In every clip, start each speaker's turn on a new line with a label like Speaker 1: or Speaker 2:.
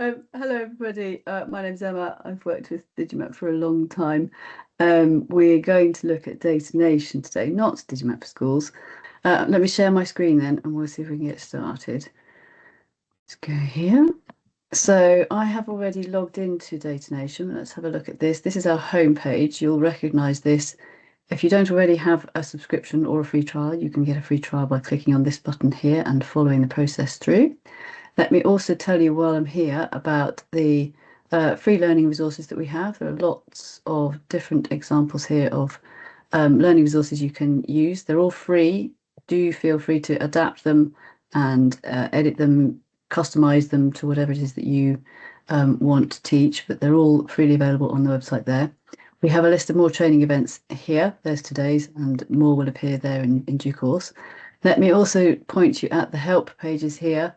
Speaker 1: Hello everybody, my name's Emma. I've worked with Digimap for a long time. We're going to look at DataNation today, not Digimap for schools. Let me share my screen then and we'll see if we can get started. Let's go here. So I have already logged into DataNation. Let's have a look at this. This is our home page. You'll recognise this. If you don't already have a subscription or a free trial, you can get a free trial by clicking on this button here and following the process through. Let me also tell you while I'm here about the free learning resources that we have. There are lots of different examples here of learning resources you can use. They're all free. Do feel free to adapt them and edit them, customize them to whatever it is that you want to teach, but they're all freely available on the website there. We have a list of more training events here. There's today's, and more will appear there in due course. Let me also point you at the help pages here.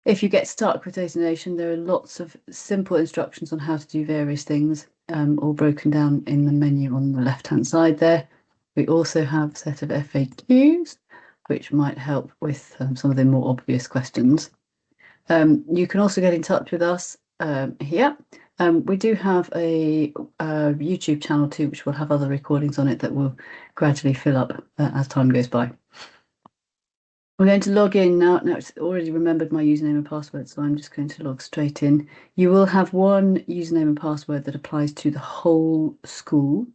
Speaker 1: If you get stuck with DataNation, there are lots of simple instructions on how to do various things, all broken down in the menu on the left-hand side there. We also have a set of FAQs, which might help with some of the more obvious questions. You can also get in touch with us here. We do have a YouTube channel too, which will have other recordings on it that will gradually fill up as time goes by. We're going to log in now. Now it's already remembered my username and password, so I'm just going to log straight in. You will have one username and password that applies to the whole school.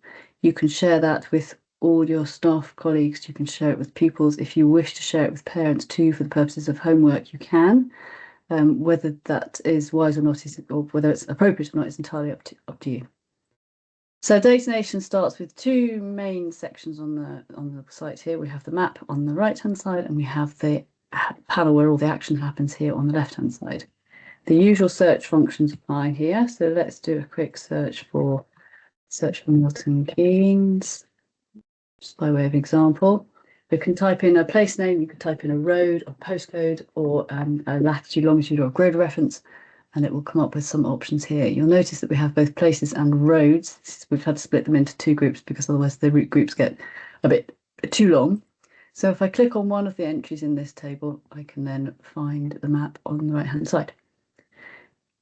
Speaker 1: You can share that with all your staff, colleagues. You can share it with pupils. If you wish to share it with parents too for the purposes of homework, you can. Whether that is wise or not, or whether it's appropriate or not, is entirely up to you. So DataNation starts with two main sections on the site here. We have the map on the right-hand side, and we have the panel where all the action happens here on the left-hand side. The usual search functions apply here. So let's do a quick search for Milton Keynes, just by way of example. You can type in a place name, you can type in a road or postcode or a latitude, longitude or a grid reference, and it will come up with some options here. You'll notice that we have both places and roads. We've had to split them into two groups because otherwise the root groups get a bit too long. So if I click on one of the entries in this table, I can then find the map on the right-hand side.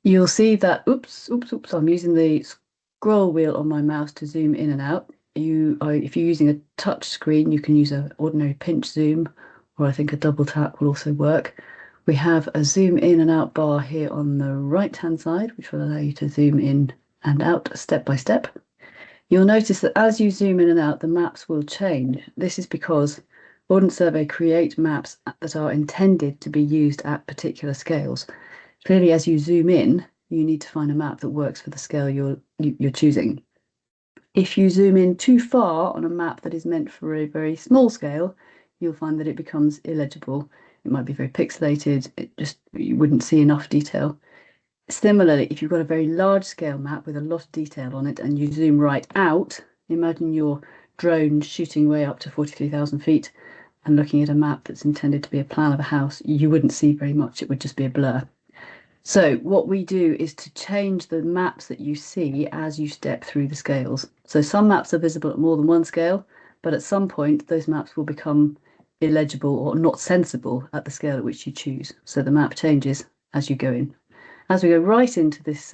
Speaker 1: You'll see that, oops, I'm using the scroll wheel on my mouse to zoom in and out. If you're using a touch screen, you can use an ordinary pinch zoom, or I think a double tap will also work. We have a zoom in and out bar here on the right-hand side, which will allow you to zoom in and out step by step. You'll notice that as you zoom in and out, the maps will change. This is because Ordnance Survey create maps that are intended to be used at particular scales. Clearly, as you zoom in, you need to find a map that works for the scale you're choosing. If you zoom in too far on a map that is meant for a very small scale, you'll find that it becomes illegible. It might be very pixelated, you wouldn't see enough detail. Similarly, if you've got a very large scale map with a lot of detail on it and you zoom right out, imagine your drone shooting way up to 43,000 feet and looking at a map that's intended to be a plan of a house, you wouldn't see very much, it would just be a blur. So what we do is to change the maps that you see as you step through the scales. So some maps are visible at more than one scale, but at some point those maps will become illegible or not sensible at the scale at which you choose. So the map changes as you go in. As we go right into this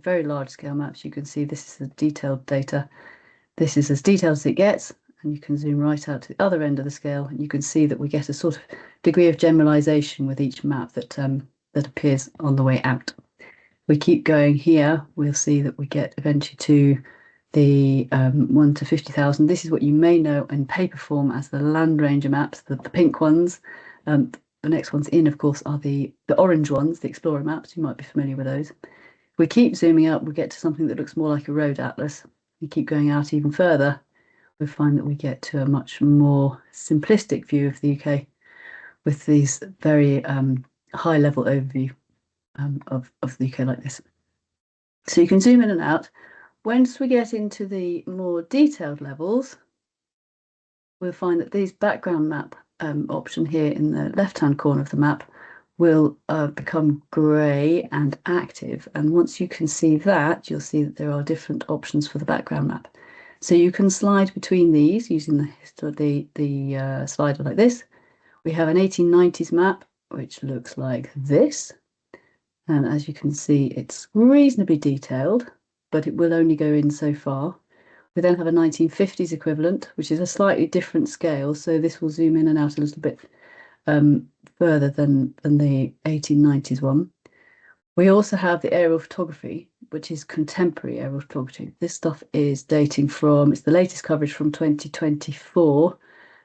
Speaker 1: very large scale maps, you can see this is the detailed data. This is as detailed as it gets, and you can zoom right out to the other end of the scale, and you can see that we get a sort of degree of generalization with each map that appears on the way out. We keep going here, we'll see that we get eventually to the 1 to 50,000. This is what you may know in paper form as the Land Ranger maps, the pink ones. The next ones in, of course, are the orange ones, the Explorer maps. You might be familiar with those. If we keep zooming out, we get to something that looks more like a road atlas. We keep going out even further, we find that we get to a much more simplistic view of the UK with these very high-level overview of the UK like this. So you can zoom in and out. Once we get into the more detailed levels, we'll find that this background map option here in the left-hand corner of the map will become grey and active. And once you can see that, you'll see that there are different options for the background map. So you can slide between these using the slider like this. We have an 1890s map, which looks like this. And as you can see, it's reasonably detailed, but it will only go in so far. We then have a 1950s equivalent, which is a slightly different scale. So this will zoom in and out a little bit further than the 1890s one. We also have the aerial photography, which is contemporary aerial photography. This stuff is dating from, it's the latest coverage from 2024.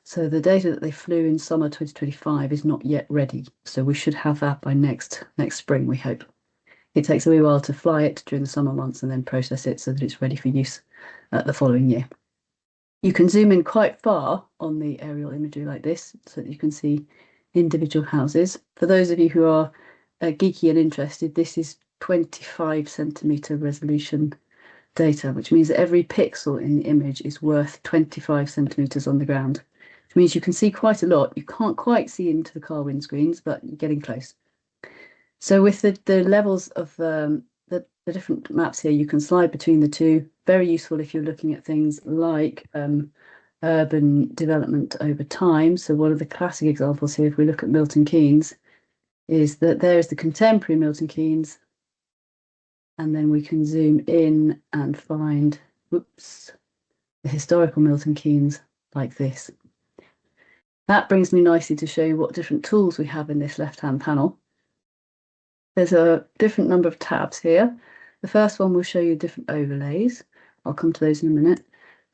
Speaker 1: So the data that they flew in summer 2025 is not yet ready. So we should have that by next spring, we hope. It takes a wee while to fly it during the summer months and then process it so that it's ready for use the following year. You can zoom in quite far on the aerial imagery like this so that you can see individual houses. For those of you who are geeky and interested, this is 25 centimeter resolution data, which means that every pixel in the image is worth 25 centimeters on the ground, which means you can see quite a lot. You can't quite see into the car windscreens, but you're getting close. So with the levels of the different maps here, you can slide between the two. Very useful if you're looking at things like urban development over time. So one of the classic examples here, if we look at Milton Keynes, is that there's the contemporary Milton Keynes, and then we can zoom in and find, whoops, the historical Milton Keynes like this. That brings me nicely to show you what different tools we have in this left-hand panel. There's a different number of tabs here. The first one will show you different overlays. I'll come to those in a minute.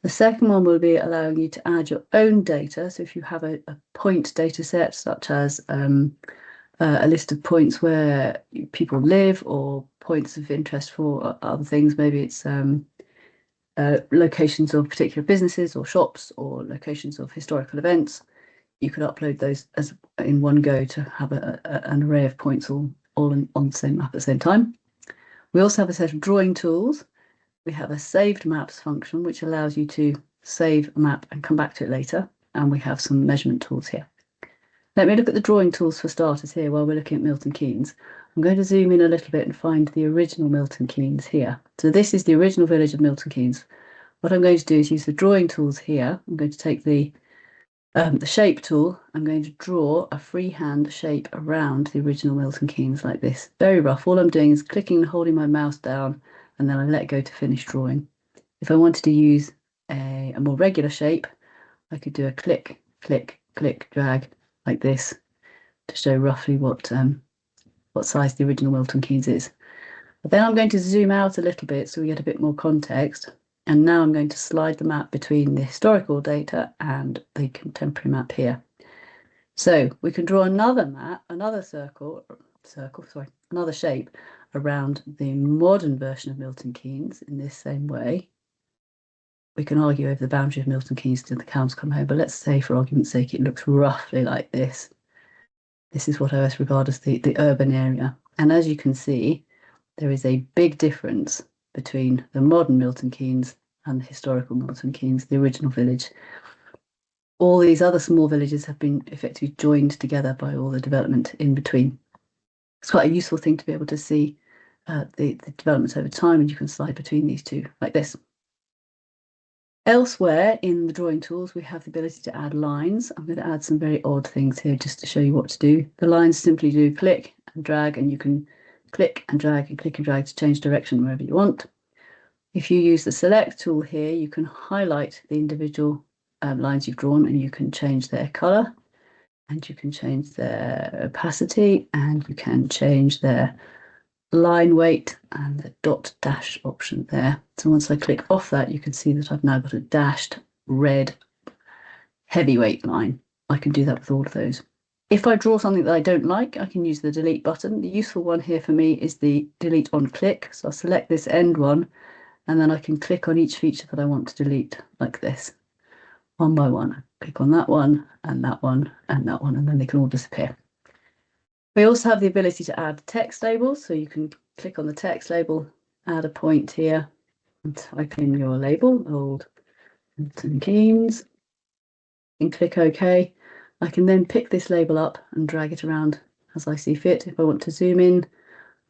Speaker 1: The second one will be allowing you to add your own data. So if you have a point data set, such as a list of points where people live or points of interest for other things, maybe it's locations of particular businesses or shops or locations of historical events, you could upload those as in one go to have an array of points all on the same map at the same time. We also have a set of drawing tools. We have a saved maps function, which allows you to save a map and come back to it later. And we have some measurement tools here. Let me look at the drawing tools for starters here while we're looking at Milton Keynes. I'm going to zoom in a little bit and find the original Milton Keynes here. So this is the original village of Milton Keynes. What I'm going to do is use the drawing tools here. I'm going to take the shape tool. I'm going to draw a freehand shape around the original Milton Keynes like this. Very rough. All I'm doing is clicking and holding my mouse down, and then I let go to finish drawing. If I wanted to use a more regular shape, I could do a click, click, click, drag like this to show roughly what size the original Milton Keynes is. But then I'm going to zoom out a little bit so we get a bit more context. And now I'm going to slide the map between the historical data and the contemporary map here. So we can draw another map, another another shape around the modern version of Milton Keynes in this same way. We can argue over the boundary of Milton Keynes till the cows come home, but let's say for argument's sake it looks roughly like this. This is what I always regard as the urban area. And as you can see, there is a big difference between the modern Milton Keynes and the historical Milton Keynes, the original village. All these other small villages have been effectively joined together by all the development in between. It's quite a useful thing to be able to see the developments over time, and you can slide between these two like this. Elsewhere in the drawing tools, we have the ability to add lines. I'm going to add some very odd things here just to show you what to do. The lines simply do click and drag, and you can click and drag and click and drag to change direction wherever you want. If you use the select tool here, you can highlight the individual lines you've drawn, and you can change their color, and you can change their opacity, and you can change their line weight and the dot dash option there. So once I click off that, you can see that I've now got a dashed red heavyweight line. I can do that with all of those. If I draw something that I don't like, I can use the delete button. The useful one here for me is the delete on click. So I'll select this end one, and then I can click on each feature that I want to delete like this, one by one. Click on that one, and that one, and that one, and then they can all disappear. We also have the ability to add text labels. So you can click on the text label, add a point here, and type in your label, Old Milton Keynes, and click OK. I can then pick this label up and drag it around as I see fit. If I want to zoom in,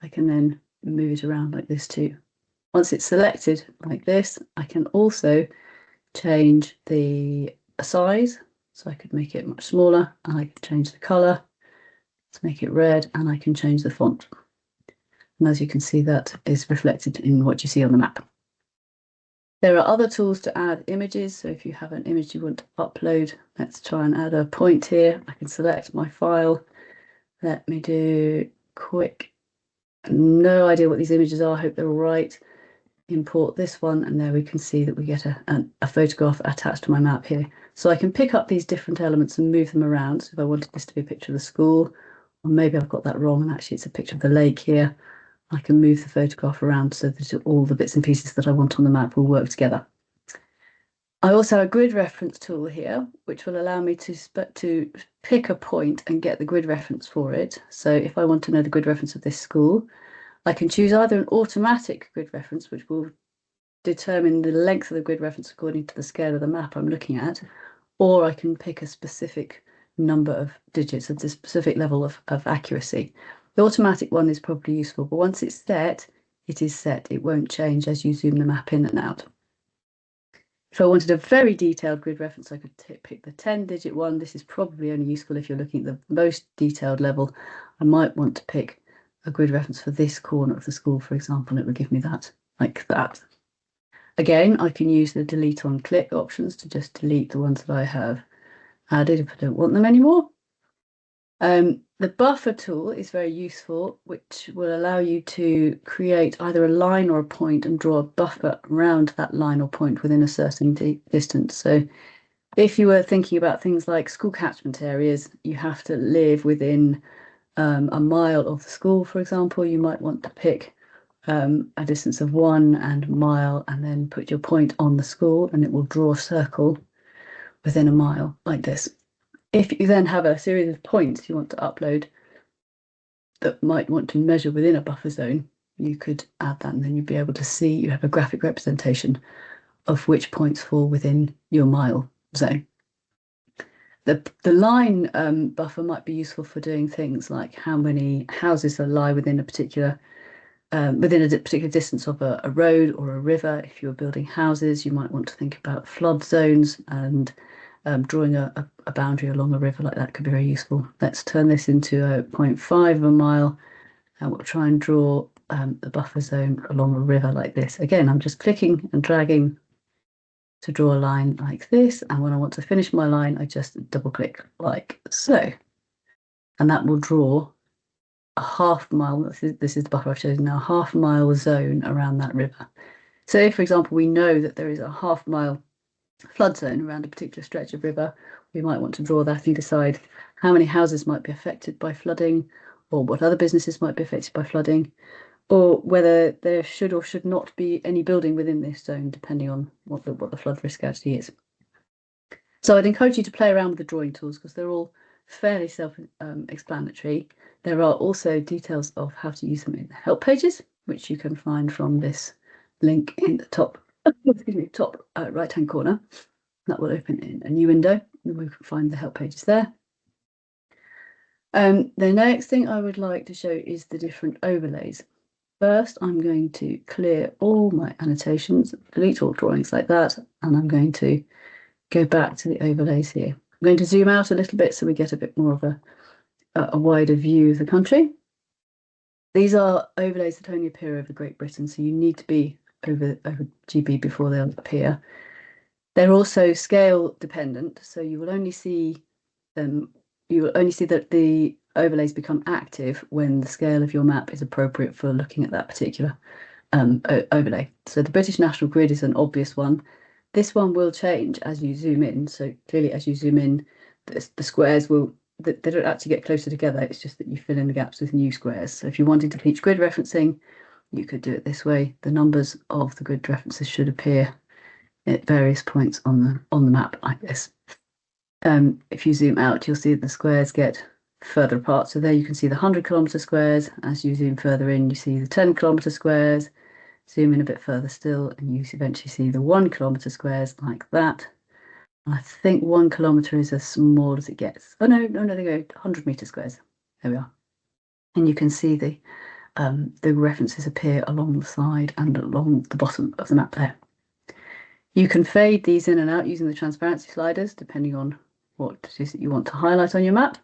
Speaker 1: I can then move it around like this too. Once it's selected like this, I can also change the size. So I could make it much smaller, and I can change the color to make it red, and I can change the font. And as you can see, that is reflected in what you see on the map. There are other tools to add images. So if you have an image you want to upload, let's try and add a point here. I can select my file. Let me do quick. No idea what these images are. I hope they're all right. Import this one, and there we can see that we get a photograph attached to my map here. So I can pick up these different elements and move them around. So if I wanted this to be a picture of the school, or maybe I've got that wrong and actually it's a picture of the lake here, I can move the photograph around so that all the bits and pieces that I want on the map will work together. I also have a grid reference tool here, which will allow me to pick a point and get the grid reference for it. So if I want to know the grid reference of this school, I can choose either an automatic grid reference, which will determine the length of the grid reference according to the scale of the map I'm looking at, or I can pick a specific number of digits at a specific level of accuracy. The automatic one is probably useful, but once it's set, it is set. It won't change as you zoom the map in and out. If I wanted a very detailed grid reference, I could pick the 10-digit one. This is probably only useful if you're looking at the most detailed level. I might want to pick a grid reference for this corner of the school, for example, and it would give me that like that. Again, I can use the delete on click options to just delete the ones that I have added if I don't want them anymore. The buffer tool is very useful, which will allow you to create either a line or a point and draw a buffer around that line or point within a certain distance. So if you were thinking about things like school catchment areas, you have to live within a mile of the school, for example. You might want to pick a distance of 1 mile and then put your point on the school, and it will draw a circle within a mile like this. If you then have a series of points you want to upload that might want to measure within a buffer zone, you could add that, and then you'd be able to see you have a graphic representation of which points fall within your mile zone. The line buffer might be useful for doing things like how many houses lie within a particular distance of a road or a river. If you're building houses, you might want to think about flood zones, and drawing a boundary along a river like that could be very useful. Let's turn this into a 0.5 of a mile, and we'll try and draw the buffer zone along a river like this. Again, I'm just clicking and dragging to draw a line like this, and when I want to finish my line, I just double click like so, and that will draw a half mile. This is the buffer I've chosen now, half mile zone around that river. So if, for example, we know that there is a half mile flood zone around a particular stretch of river, we might want to draw that and decide how many houses might be affected by flooding, or what other businesses might be affected by flooding, or whether there should or should not be any building within this zone, depending on what the flood risk actually is. So I'd encourage you to play around with the drawing tools because they're all fairly self-explanatory. There are also details of how to use them in the help pages, which you can find from this link in the top right-hand corner. That will open in a new window, and we can find the help pages there. The next thing I would like to show is the different overlays. First, I'm going to clear all my annotations, delete all drawings like that, and I'm going to go back to the overlays here. I'm going to zoom out a little bit so we get a bit more of a wider view of the country. These are overlays that only appear over Great Britain, so you need to be over GB before they'll appear. They're also scale dependent, so you will only see them. You will only see that the overlays become active when the scale of your map is appropriate for looking at that particular overlay. So the British National Grid is an obvious one. This one will change as you zoom in. So clearly, as you zoom in, the squares they don't actually get closer together. It's just that you fill in the gaps with new squares. So if you wanted to teach grid referencing, you could do it this way. The numbers of the grid references should appear at various points on the map like this. If you zoom out, you'll see the squares get further apart. So there you can see the 100-kilometre squares. As you zoom further in, you see the 10-kilometre squares. Zoom in a bit further still, and you eventually see the 1-kilometre squares like that. I think 1 kilometre is as small as it gets. Oh no, they go 100-metre squares. There we are. And you can see the references appear along the side and along the bottom of the map there. You can fade these in and out using the transparency sliders, depending on what it is that you want to highlight on your map.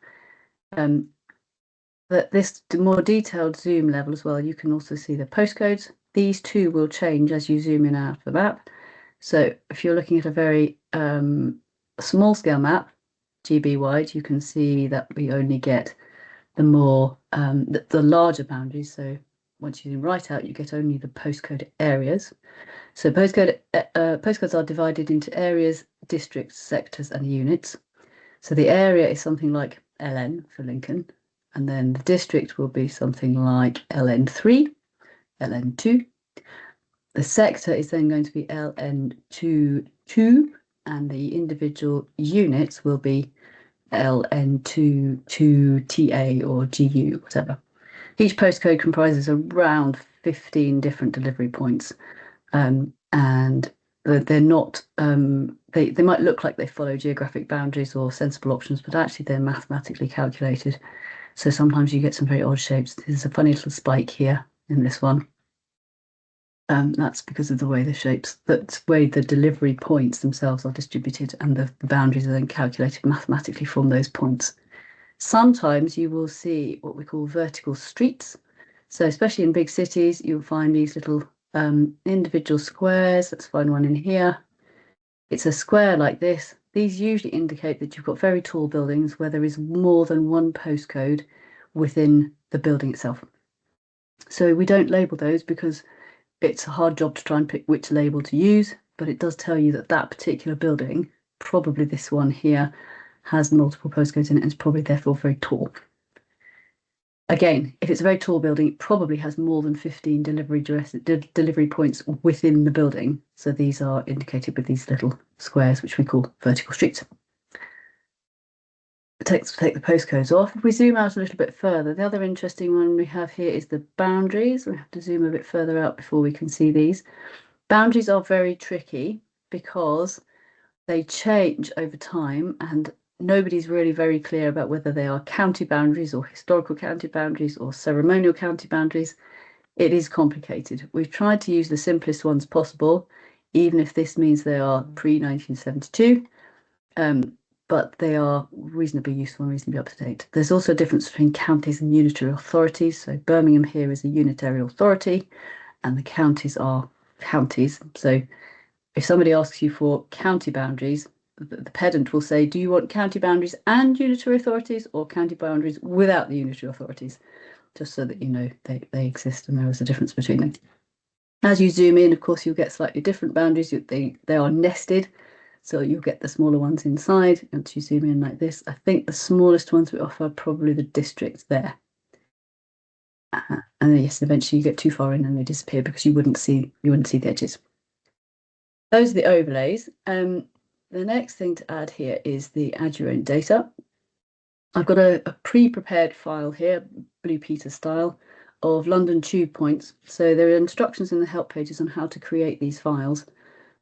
Speaker 1: But this more detailed zoom level as well, you can also see the postcodes. These two will change as you zoom in and out of the map. So if you're looking at a very small scale map, GB wide, you can see that we only get the more the larger boundaries. So once you zoom right out, you get only the postcode areas. So postcodes are divided into areas, districts, sectors, and units. So the area is something like LN for Lincoln, and then the district will be something like LN3, LN2. The sector is then going to be LN22, and the individual units will be LN22TA or GU, whatever. Each postcode comprises around 15 different delivery points, and they're not, they might look like they follow geographic boundaries or sensible options, but actually they're mathematically calculated. So sometimes you get some very odd shapes. There's a funny little spike here in this one. That's because of the way the way the delivery points themselves are distributed, and the boundaries are then calculated mathematically from those points. Sometimes you will see what we call vertical streets. So especially in big cities, you'll find these little individual squares. Let's find one in here. It's a square like this. These usually indicate that you've got very tall buildings where there is more than one postcode within the building itself. So we don't label those because it's a hard job to try and pick which label to use, but it does tell you that that particular building, probably this one here, has multiple postcodes in it and is probably therefore very tall. Again, if it's a very tall building, it probably has more than 15 delivery points within the building. So these are indicated with these little squares, which we call vertical streets. Take the postcodes off. If we zoom out a little bit further, the other interesting one we have here is the boundaries. We have to zoom a bit further out before we can see these. Boundaries are very tricky because they change over time, and nobody's really very clear about whether they are county boundaries or historical county boundaries or ceremonial county boundaries. It is complicated. We've tried to use the simplest ones possible, even if this means they are pre-1972. But they are reasonably useful and reasonably up to date. There's also a difference between counties and unitary authorities. So Birmingham here is a unitary authority, and the counties are counties. So if somebody asks you for county boundaries, the pedant will say, do you want county boundaries and unitary authorities, or county boundaries without the unitary authorities? Just so that you know they exist and there is a difference between them. As you zoom in, of course, you'll get slightly different boundaries. They are nested. So you'll get the smaller ones inside. Once you zoom in like this, I think the smallest ones we offer are probably the districts there. And then yes, eventually you get too far in and they disappear because you wouldn't see the edges. Those are the overlays. The next thing to add here is the add your own data. I've got a pre-prepared file here, Blue Peter style, of London tube points. So there are instructions in the help pages on how to create these files,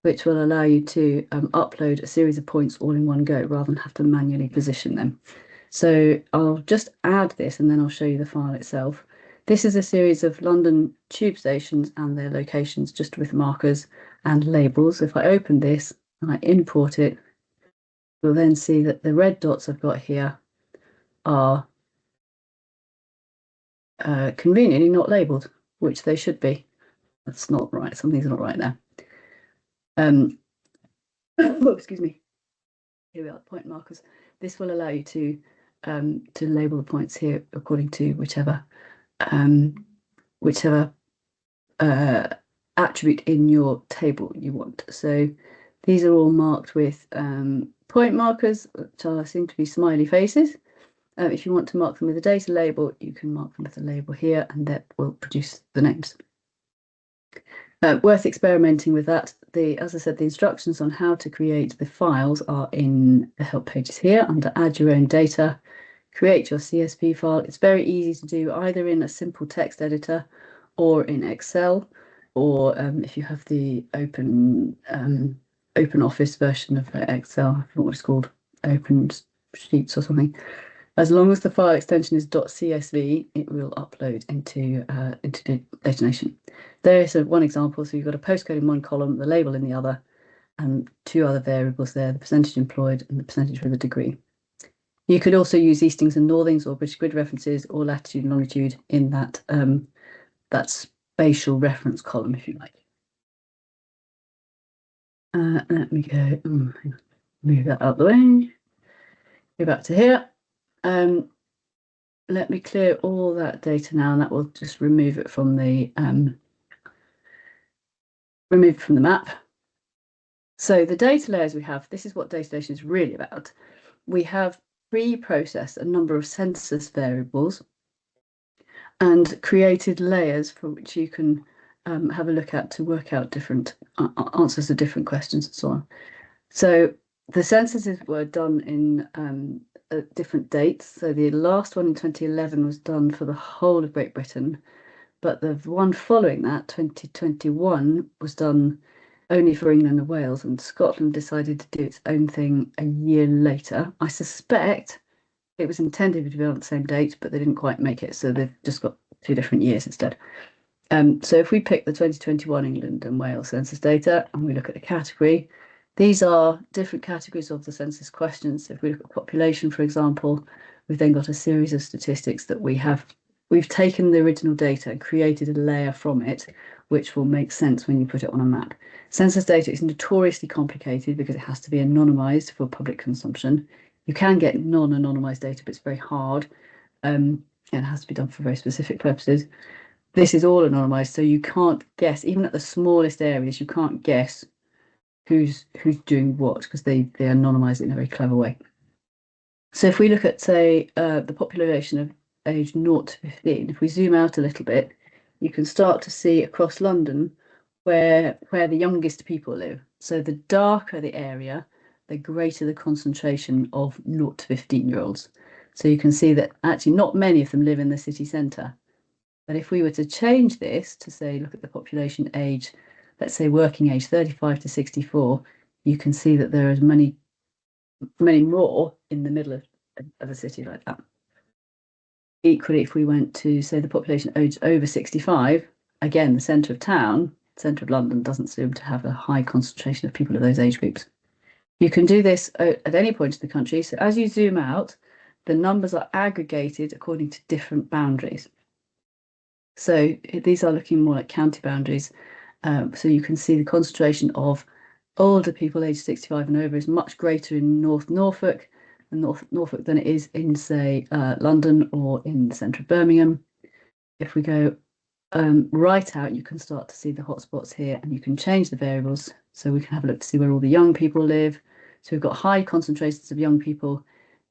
Speaker 1: which will allow you to upload a series of points all in one go rather than have to manually position them. So I'll just add this and then I'll show you the file itself. This is a series of London tube stations and their locations just with markers and labels. If I open this and I import it, we'll then see that the red dots I've got here are conveniently not labeled, which they should be. That's not right. Something's not right there. Oh, excuse me. Here we are, point markers. This will allow you to label the points here according to whichever attribute in your table you want. So these are all marked with point markers, which seem to be smiley faces. If you want to mark them with a data label, you can mark them with a label here, and that will produce the names. Worth experimenting with that. As I said, the instructions on how to create the files are in the help pages here under add your own data. Create your CSV file. It's very easy to do either in a simple text editor or in Excel, or if you have the open office version of Excel, I forget what it's called, Open Sheets or something. As long as the file extension is .csv, it will upload into DataNation. There is one example. So you've got a postcode in one column, the label in the other, and two other variables there, the percentage employed and the percentage with a degree. You could also use eastings and northings or British grid references or latitude and longitude in that that spatial reference column, if you like. Let me go, move that out the way. Go back to here. Let me clear all that data now, and that will just remove it from the map. So the data layers we have, this is what DataNation is really about. We have pre-processed a number of census variables and created layers for which you can have a look at to work out different answers to different questions and so on. So the censuses were done in different dates. So the last one in 2011 was done for the whole of Great Britain, but the one following that, 2021, was done only for England and Wales, and Scotland decided to do its own thing a year later. I suspect it was intended to be on the same date, but they didn't quite make it, so they've just got 2 different years instead. So if we pick the 2021 England and Wales census data and we look at the category, these are different categories of the census questions. So if we look at population, for example, we've then got a series of statistics that we've taken the original data and created a layer from it, which will make sense when you put it on a map. Census data is notoriously complicated because it has to be anonymized for public consumption. You can get non-anonymized data, but it's very hard. And it has to be done for very specific purposes. This is all anonymized, so you can't guess, even at the smallest areas, you can't guess who's doing what, because they anonymize it in a very clever way. So if we look at, say, the population of age 0 to 15, if we zoom out a little bit, you can start to see across London where the youngest people live. So the darker the area, the greater the concentration of 0 to 15-year-olds. So you can see that actually not many of them live in the city centre. But if we were to change this to say, look at the population age, let's say working age 35 to 64, you can see that there are many more in the middle of a city like that. Equally, if we went to, say, the population age over 65, again, the centre of town, centre of London, doesn't seem to have a high concentration of people of those age groups. You can do this at any point in the country. So as you zoom out, the numbers are aggregated according to different boundaries. So these are looking more like county boundaries. So you can see the concentration of older people aged 65 and over is much greater in North Norfolk and Norfolk than it is in, say, London or in the centre of Birmingham. If we go right out, you can start to see the hotspots here, and you can change the variables. So we can have a look to see where all the young people live. So we've got high concentrations of young people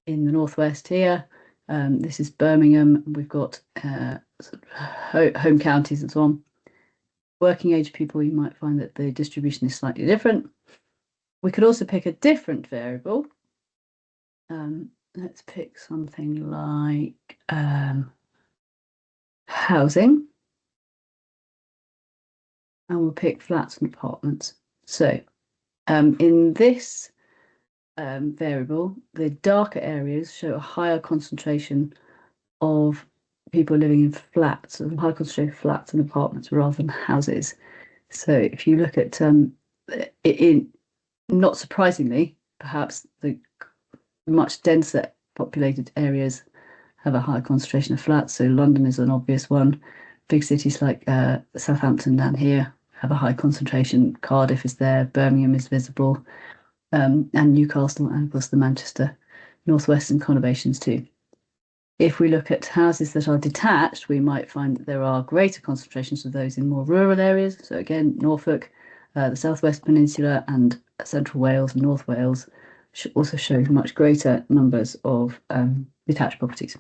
Speaker 1: in the northwest here. This is Birmingham. We've got home counties and so on. Working age people, you might find that the distribution is slightly different. We could also pick a different variable. Let's pick something like housing. And we'll pick flats and apartments. So in this variable, the darker areas show a higher concentration of people living in flats, a higher concentration of flats and apartments rather than houses. So if you look at not surprisingly, perhaps the much denser populated areas have a higher concentration of flats. So London is an obvious one. Big cities like Southampton down here have a high concentration. Cardiff is there, Birmingham is visible, and Newcastle, and of course the Manchester northwestern conurbations too. If we look at houses that are detached, we might find that there are greater concentrations of those in more rural areas. So again, Norfolk, the Southwest Peninsula and Central Wales and North Wales also show much greater numbers of detached properties.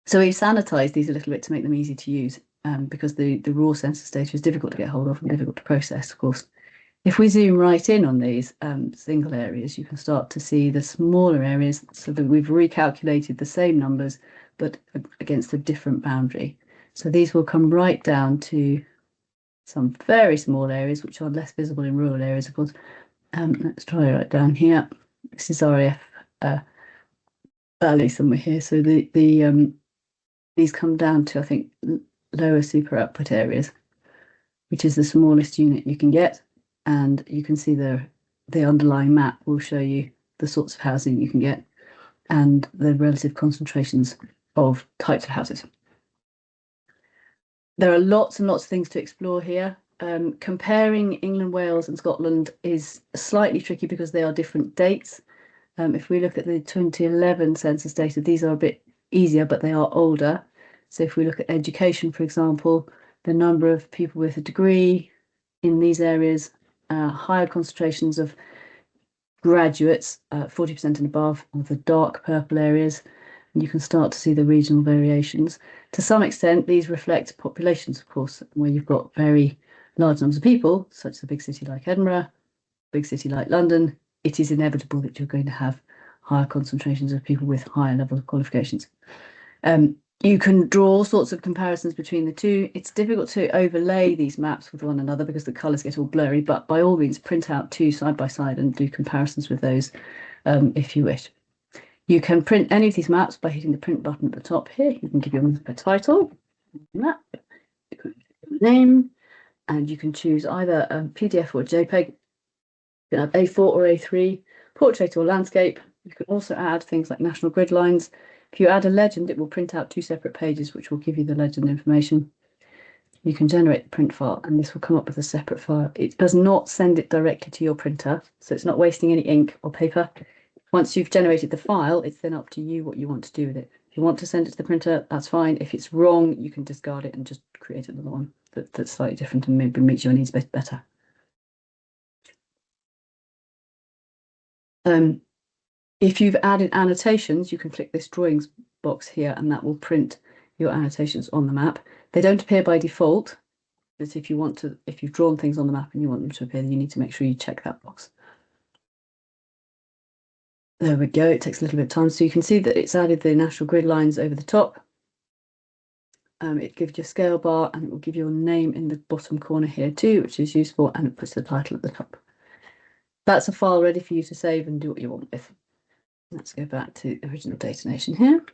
Speaker 1: So we've sanitized these a little bit to make them easy to use, because the raw census data is difficult to get hold of and difficult to process, of course. If we zoom right in on these single areas, you can start to see the smaller areas, so that we've recalculated the same numbers, but against a different boundary. So these will come right down to some very small areas, which are less visible in rural areas, of course. Let's try right down here. This is RAF Valley somewhere here. So these come down to, I think, lower super output areas, which is the smallest unit you can get. And you can see the underlying map will show you the sorts of housing you can get. and the relative concentrations of types of houses. There are lots and lots of things to explore here. Comparing England, Wales and Scotland is slightly tricky because they are different dates. If we look at the 2011 census data, these are a bit easier, but they are older. So if we look at education, for example, the number of people with a degree in these areas, higher concentrations of graduates, 40% and above, of the dark purple areas, and you can start to see the regional variations. To some extent, these reflect populations, of course, where you've got very large numbers of people, such as a big city like Edinburgh, big city like London. It is inevitable that you're going to have higher concentrations of people with higher level of qualifications. You can draw all sorts of comparisons between the two. It's difficult to overlay these maps with one another because the colours get all blurry, but by all means, print out two side by side and do comparisons with those if you wish. You can print any of these maps by hitting the print button at the top here. You can give your map a title, map, name, and you can choose either a PDF or a JPEG. You can have A4 or A3, portrait or landscape. You can also add things like national grid lines. If you add a legend, it will print out two separate pages, which will give you the legend information. You can generate the print file, and this will come up with a separate file. It does not send it directly to your printer, so it's not wasting any ink or paper. Once you've generated the file, it's then up to you what you want to do with it. If you want to send it to the printer, that's fine. If it's wrong, you can discard it and just create another one that's slightly different and maybe meets your needs better. If you've added annotations, you can click this drawings box here, and that will print your annotations on the map. They don't appear by default, but if you've drawn things on the map and you want them to appear, then you need to make sure you check that box. There we go. It takes a little bit of time. So you can see that it's added the national grid lines over the top. It gives you a scale bar, and it will give your name in the bottom corner here too, which is useful, and it puts the title at the top. That's a file ready for you to save and do what you want with. Let's go back to original DataNation here.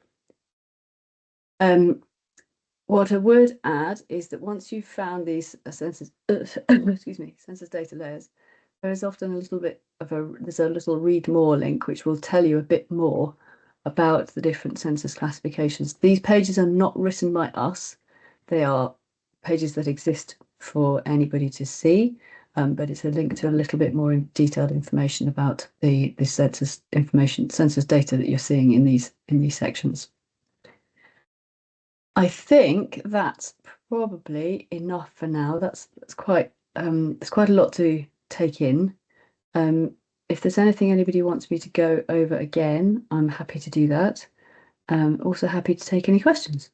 Speaker 1: What I would add is that once you've found these census data layers, there is often a little bit of there's a little read more link which will tell you a bit more about the different census classifications. These pages are not written by us. They are pages that exist for anybody to see, but it's a link to a little bit more detailed information about the census data that you're seeing in these sections. I think that's probably enough for now. That's quite there's quite a lot to take in. If there's anything anybody wants me to go over again, I'm happy to do that. Also happy to take any questions.